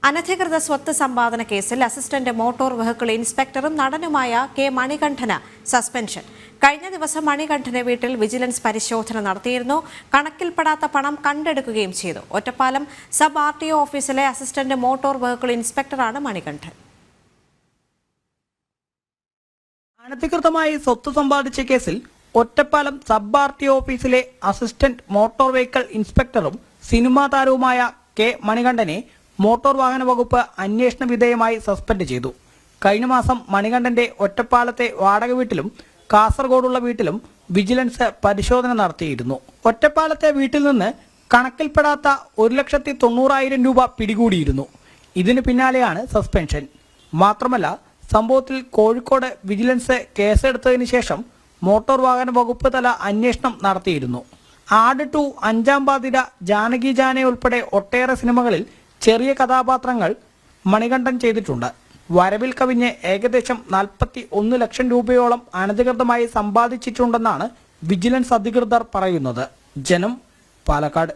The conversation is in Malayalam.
അനധികൃത സ്വത്ത് സമ്പാദന കേസിൽ അസിസ്റ്റന്റ് മോട്ടോർ വെഹിക്കിൾ ഇൻസ്പെക്ടറും നടനുമായ കെ മണികണ്ഠന് സസ്പെൻഷൻ. കഴിഞ്ഞ ദിവസം മണികണ്ഠന്റെ വീട്ടിൽ വിജിലൻസ് പരിശോധന നടത്തിയിരുന്നു. കണക്കിൽപ്പെടാത്ത പണം കണ്ടെടുക്കുകയും ചെയ്തു. ഒറ്റപ്പാലം സബ് RTO ഓഫീസിലെ അസിസ്റ്റന്റ് മോട്ടോർ വെഹിക്കിൾ ഇൻസ്പെക്ടറാണ് മണികണ്ഠൻ. അനധികൃതമായി സ്വത്ത് സമ്പാദിച്ച കേസിൽ ഒറ്റപ്പാലം സബ് RTO ഓഫീസിലെ അസിസ്റ്റന്റ് മോട്ടോർ വെഹിക്കിൾ ഇൻസ്പെക്ടറും സിനിമാ താരവുമായ കെ മണികണ്ഠനെ മോട്ടോർ വാഹന വകുപ്പ് അന്വേഷണ വിധേയമായി സസ്പെൻഡ് ചെയ്തു. കഴിഞ്ഞ മാസം മണികണ്ഠന്റെ ഒറ്റപ്പാലത്തെ വാടക വീട്ടിലും കാസർഗോഡുള്ള വീട്ടിലും വിജിലൻസ് പരിശോധന നടത്തിയിരുന്നു. ഒറ്റപ്പാലത്തെ വീട്ടിൽ നിന്ന് കണക്കിൽപ്പെടാത്ത 1,90,000 രൂപ പിടികൂടിയിരുന്നു. ഇതിനു പിന്നാലെയാണ് സസ്പെൻഷൻ. മാത്രമല്ല, സംഭവത്തിൽ കോഴിക്കോട് വിജിലൻസ് കേസെടുത്തതിന് ശേഷം മോട്ടോർ വാഹന വകുപ്പ് തല അന്വേഷണം നടത്തിയിരുന്നു. ആട് 2, അഞ്ചാം പാതിര, ജാനകി ജാനെ ഉൾപ്പെടെ ഒട്ടേറെ സിനിമകളിൽ ചെറിയ കഥാപാത്രങ്ങൾ മണികണ്ഠൻ ചെയ്തിട്ടുണ്ട്. വരവിൽ കവിഞ്ഞ് ഏകദേശം 41 ലക്ഷം രൂപയോളം അനധികൃതമായി സമ്പാദിച്ചിട്ടുണ്ടെന്നാണ് വിജിലൻസ് അധികൃതർ പറയുന്നത്. ജനം, പാലക്കാട്.